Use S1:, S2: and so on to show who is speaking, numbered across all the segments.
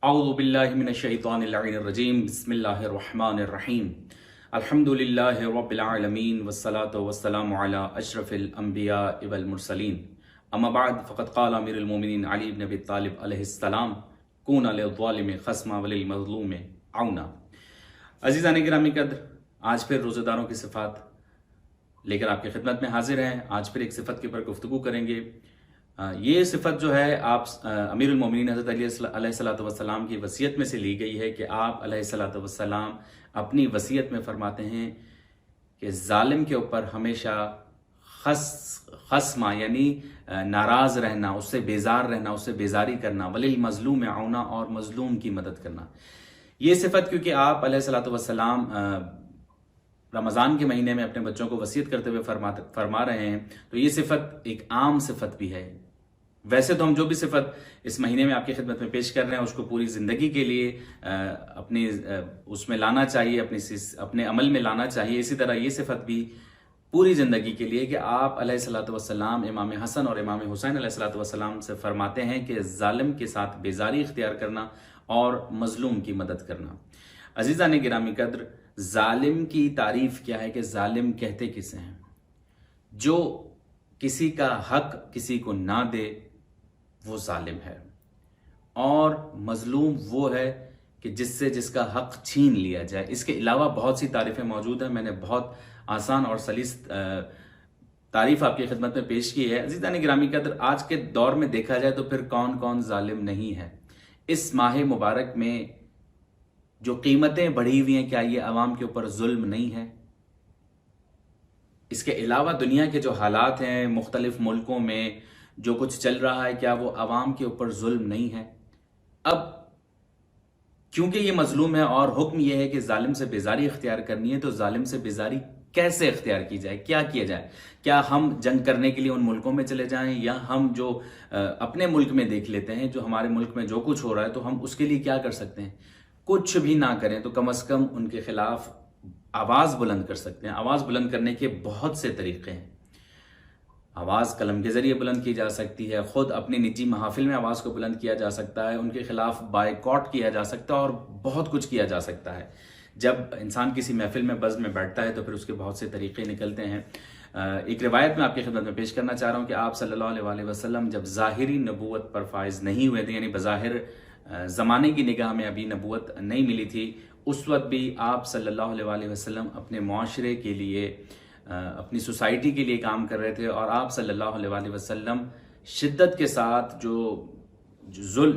S1: अऊज़ु बिल्लाहि मिनश्शैतानिर रजीम बिस्मिल्लाहिर्रहमानिर्रहीम अल्हम्दुलिल्लाहि रब्बिल आलमीन वस्सलातु वस्सलामु अला अशरफिल अंबिया वल मुरसलीन अम्मा बाद फ़क़द क़ाल अमीरुल मोमिनीन अली इब्न अबी तालिब अलैहिस्सलाम कून लिज़्ज़ालिमि ख़स्मा वलिल मज़लूमि औना। अज़ीज़ान गिरामी कद्र, आज फिर रोज़ेदारों की सिफ़ात लेकर आपकी खिदमत में हाजिर हैं। आज फिर एक सिफ़त के ऊपर गुफ्तगू करेंगे। ये सिफ़त जो है आप अमीरुल मोमिनीन हज़रत अली अलैहिस्सलातु वस्सलाम की वसीयत में से ली गई है कि आप अलैहिस्सलातु वस्सलाम अपनी वसीयत में फरमाते हैं कि ज़ालिम के ऊपर हमेशा खस्मा यानी नाराज़ रहना, उससे बेजार रहना, उससे बेजारी करना, वलिल मज़लूम औना, और मज़लूम की मदद करना। ये सिफ़त क्योंकि आप अलैहिस्सलातु वस्सलाम रमज़ान के महीने में अपने बच्चों को वसीयत करते हुए फरमा रहे हैं, तो ये सिफ़त एक आम सिफ़त भी है। वैसे तो हम जो भी सिफ़त इस महीने में आपकी खिदमत में पेश कर रहे हैं उसको पूरी ज़िंदगी के लिए अपनी उसमें लाना चाहिए, अपने अमल में लाना चाहिए। इसी तरह ये सिफ़त भी पूरी ज़िंदगी के लिए कि आप अलैहिस्सलातु वस्सलाम इमाम हसन और इमाम हुसैन अलैहिस्सलातु वस्सलाम से फरमाते हैं कि ज़ालिम के साथ बेजारी इख्तियार करना और मज़लूम की मदद करना। अज़ीज़ान गिरामी कद्र, ज़ालिम की तारीफ़ क्या है कि ज़ालिम कहते किसे हैं? जो किसी का हक किसी को ना दे वो ज़ालिम है, और मज़लूम वो है कि जिससे जिसका हक छीन लिया जाए। इसके अलावा बहुत सी तारीफ़ें मौजूद हैं। मैंने बहुत आसान और सलीस तारीफ़ आपकी खिदमत में पेश की है। अज़ीज़ान गिरामी कद्र, आज के दौर में देखा जाए तो फिर कौन कौन ज़ालिम नहीं है। इस माह मुबारक में जो कीमतें बढ़ी हुई हैं, क्या ये अवाम के ऊपर जुल्म नहीं है? इसके अलावा दुनिया के जो हालात हैं, मुख्तलिफ मुल्कों में जो कुछ चल रहा है, क्या वो अवाम के ऊपर जुल्म नहीं है? अब क्योंकि ये मजलूम है और हुक्म ये है कि जालिम से बेजारी इख्तियार करनी है, तो जालिम से बेजारी कैसे इख्तियार की जाए, क्या किया जाए? क्या हम जंग करने के लिए उन मुल्कों में चले जाएं, या हम जो अपने मुल्क में देख लेते हैं, जो हमारे मुल्क में जो कुछ हो रहा है, तो हम उसके लिए क्या कर सकते हैं? कुछ भी ना करें तो कम से कम उनके खिलाफ आवाज़ बुलंद कर सकते हैं। आवाज़ बुलंद करने के बहुत से तरीक़े हैं। आवाज़ कलम के ज़रिए बुलंद की जा सकती है, ख़ुद अपनी निजी महाफिल में आवाज़ को बुलंद किया जा सकता है, उनके खिलाफ बायकॉट किया जा सकता है, और बहुत कुछ किया जा सकता है। जब इंसान किसी महफिल में बज़्म में बैठता है तो फिर उसके बहुत से तरीक़े निकलते हैं। एक रिवायत में आपकी खिदमत में पेश करना चाह रहा हूँ कि आप सल्लल्लाहु अलैहि वसल्लम जब ज़ाहिरी नबूवत पर फाइज़ नहीं हुए थे, यानी बज़ाहिर ज़माने की निगाह में अभी नबूवत नहीं मिली थी, उस वक्त भी आप सल्लल्लाहु अलैहि वसल्लम अपने मुआशरे के लिए, अपनी सोसाइटी के लिए काम कर रहे थे, और आप सल्लल्लाहु अलैहि वसल्लम शिद्दत के साथ जो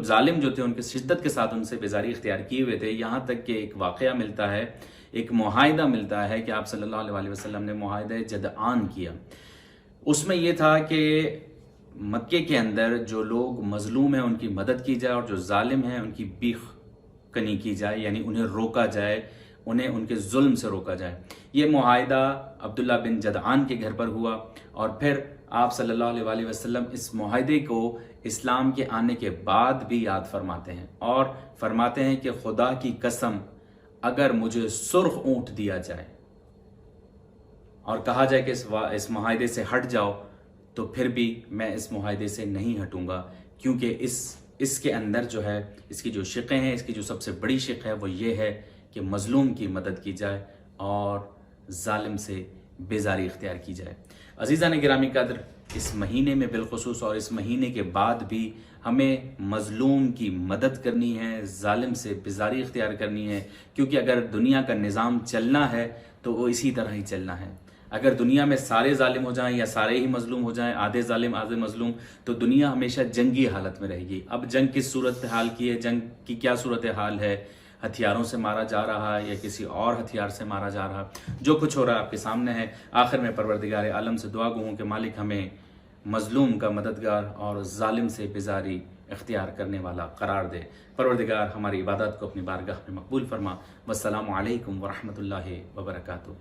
S1: जालिम जो थे उनके शिद्दत के साथ उनसे बेजारी इख्तियार किए हुए थे। यहाँ तक कि एक वाक़या मिलता है, एक मुआहिदा मिलता है कि आप सल्लल्लाहु अलैहि वसल्लम ने मुआहिदा जदआन किया। उसमें यह था कि मक्के के अंदर जो लोग मजलूम हैं उनकी मदद की जाए, और जो जालिम हैं उनकी बीख कनी की जाए, यानी उन्हें रोका जाए, उन्हें उनके जुल्म से रोका जाए। ये मुआहिदा अब्दुल्ला बिन जदआन के घर पर हुआ, और फिर आप सल्लल्लाहु अलैहि वसल्लम इस मुआहिदे को इस्लाम के आने के बाद भी याद फरमाते हैं, और फरमाते हैं कि खुदा की कसम, अगर मुझे सुर्ख ऊंट दिया जाए और कहा जाए कि इस मुआहिदे से हट जाओ, तो फिर भी मैं इस मुआहिदे से नहीं हटूंगा, क्योंकि इसके अंदर जो है, इसकी जो शिक़ें हैं, इसकी जो सबसे बड़ी शिक़ है वो ये है कि मज़लूम की मदद की जाए और ज़ालिम से बेजारी इख्तियार की जाए। अज़ीज़ान गिरामी कद्र, इस महीने में बिलखुसूस और इस महीने के बाद भी हमें मज़लूम की मदद करनी है, ज़ालिम से बेजारी इख्तियार करनी है, क्योंकि अगर दुनिया का निज़ाम चलना है तो वो इसी तरह ही चलना है। अगर दुनिया में सारे जालिम हो जाएं या सारे ही मजलूम हो जाएं, आधे जालिम आधे मजलूम, तो दुनिया हमेशा जंगी हालत में रहेगी। अब जंग किस सूरत हाल की है, जंग की क्या सूरत हाल है? हथियारों से मारा जा रहा है या किसी और हथियार से मारा जा रहा, जो कुछ हो रहा है आपके सामने है। आखिर में परवरदिगार आलम से दुआ गो हूँ कि मालिक हमें मजलूम का मददगार और जालिम से बेजारी इख्तियार करने वाला करार दे। परवरदिगार हमारी इबादत को अपनी बारगाह में मकबूल फरमा। वस्सलामु अलैकुम वरहमतुल्लाहि वबरकातुहू।